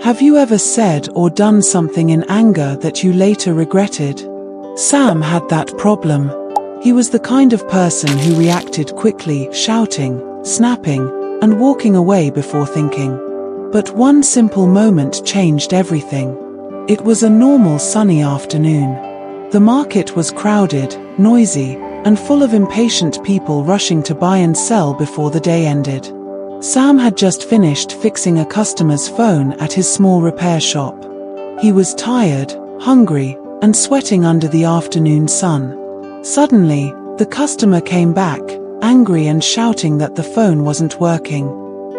Have you ever said or done something in anger that you later regretted? Sam had that problem. He was the kind of person who reacted quickly, shouting, snapping, and walking away before thinking. But one simple moment changed everything. It was a normal sunny afternoon. The market was crowded, noisy, and full of impatient people rushing to buy and sell before the day ended. Sam had just finished fixing a customer's phone at his small repair shop. He was tired, hungry, and sweating under the afternoon sun. Suddenly, the customer came back, angry and shouting that the phone wasn't working.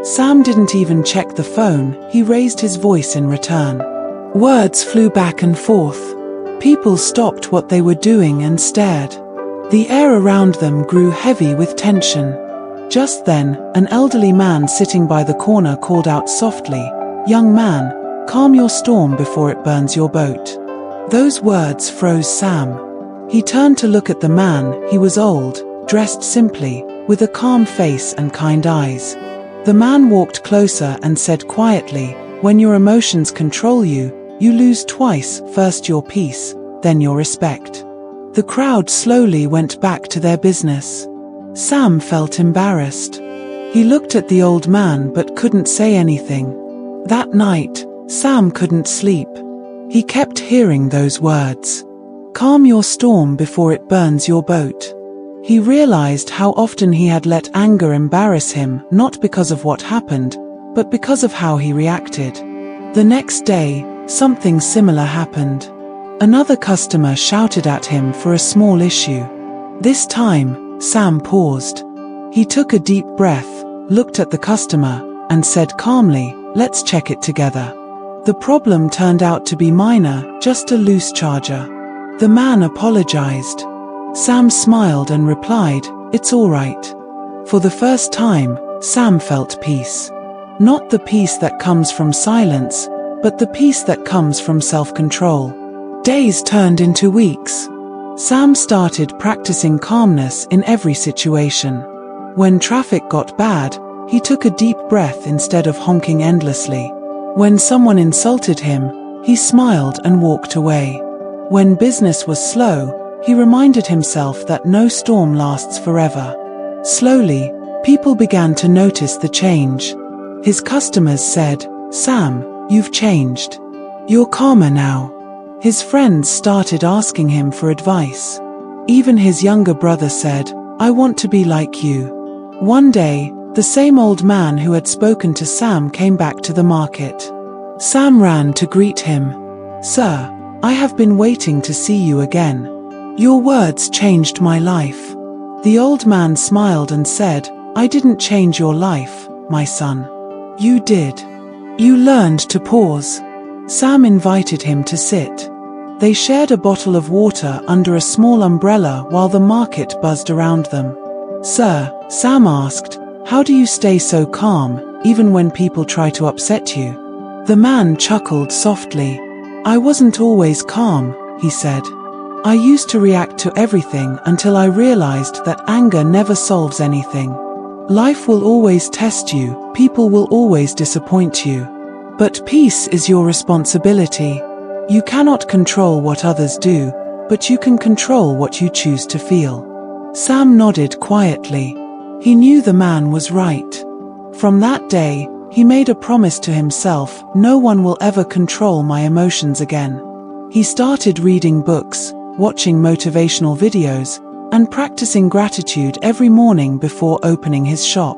Sam didn't even check the phone, he raised his voice in return. Words flew back and forth. People stopped what they were doing and stared. The air around them grew heavy with tension. Just then, an elderly man sitting by the corner called out softly, "Young man, calm your storm before it burns your boat." Those words froze Sam. He turned to look at the man. He was old, dressed simply, with a calm face and kind eyes. The man walked closer and said quietly, "When your emotions control you, you lose twice, first your peace, then your respect." The crowd slowly went back to their business. Sam felt embarrassed. He looked at the old man but couldn't say anything. That night, Sam couldn't sleep. He kept hearing those words. Calm your storm before it burns your boat. He realized how often he had let anger embarrass him, not because of what happened, but because of how he reacted. The next day, something similar happened. Another customer shouted at him for a small issue. This time, Sam paused. He took a deep breath, looked at the customer, and said calmly, "Let's check it together." The problem turned out to be minor, just a loose charger. The man apologized. Sam smiled and replied, "It's all right." For the first time, Sam felt peace. Not the peace that comes from silence, but the peace that comes from self-control. Days turned into weeks. Sam started practicing calmness in every situation. When traffic got bad, he took a deep breath instead of honking endlessly. When someone insulted him, he smiled and walked away. When business was slow, he reminded himself that no storm lasts forever. Slowly, people began to notice the change. His customers said, "Sam, you've changed. You're calmer now." His friends started asking him for advice. Even his younger brother said, "I want to be like you." One day, the same old man who had spoken to Sam came back to the market. Sam ran to greet him. "Sir, I have been waiting to see you again. Your words changed my life." The old man smiled and said, "I didn't change your life, my son. You did. You learned to pause." Sam invited him to sit. They shared a bottle of water under a small umbrella while the market buzzed around them. "Sir," Sam asked, "how do you stay so calm, even when people try to upset you?" The man chuckled softly. "I wasn't always calm," he said. "I used to react to everything until I realized that anger never solves anything. Life will always test you, people will always disappoint you. But peace is your responsibility. You cannot control what others do, but you can control what you choose to feel." Sam nodded quietly. He knew the man was right. From that day, he made a promise to himself, "No one will ever control my emotions again." He started reading books, watching motivational videos, and practicing gratitude every morning before opening his shop.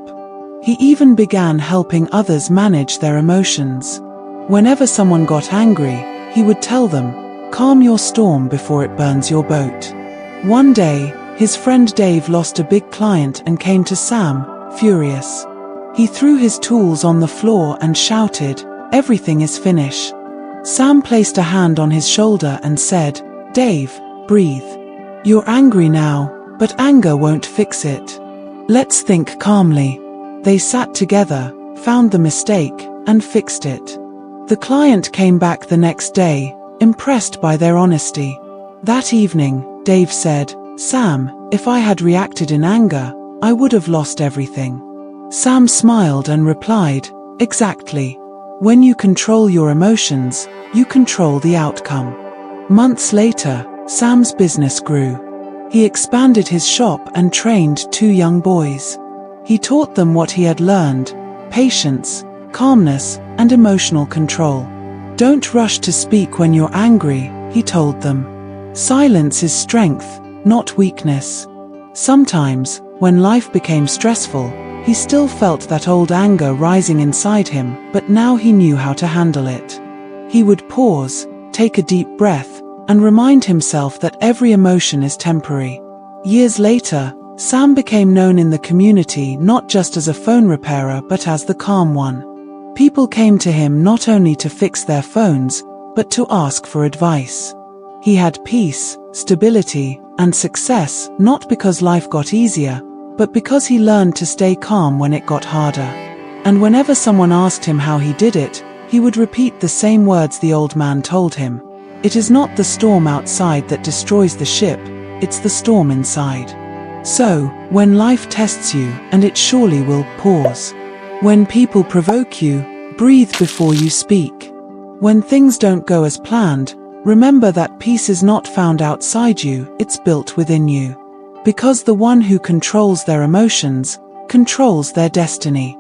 He even began helping others manage their emotions. Whenever someone got angry, he would tell them, "Calm your storm before it burns your boat." One day, his friend Dave lost a big client and came to Sam, furious. He threw his tools on the floor and shouted, "Everything is finished." Sam placed a hand on his shoulder and said, "Dave, breathe. You're angry now, but anger won't fix it. Let's think calmly." They sat together, found the mistake, and fixed it. The client came back the next day, impressed by their honesty. That evening, Dave said, "Sam, if I had reacted in anger, I would have lost everything." Sam smiled and replied, "Exactly. When you control your emotions, you control the outcome. Months later, Sam's business grew. He expanded his shop and trained 2 young boys. He taught them what he had learned: patience, calmness, and emotional control. Don't rush to speak when you're angry, he told them. Silence is strength, not weakness. Sometimes, when life became stressful, he still felt that old anger rising inside him, but now he knew how to handle it. He would pause, take a deep breath, and remind himself that every emotion is temporary. Years later, Sam became known in the community not just as a phone repairer but as the calm one. People came to him not only to fix their phones, but to ask for advice. He had peace, stability, and success not because life got easier, but because he learned to stay calm when it got harder. And whenever someone asked him how he did it, he would repeat the same words the old man told him. It is not the storm outside that destroys the ship, it's the storm inside. So, when life tests you, and it surely will, pause. When people provoke you, breathe before you speak. When things don't go as planned, remember that peace is not found outside you, it's built within you. Because the one who controls their emotions, controls their destiny.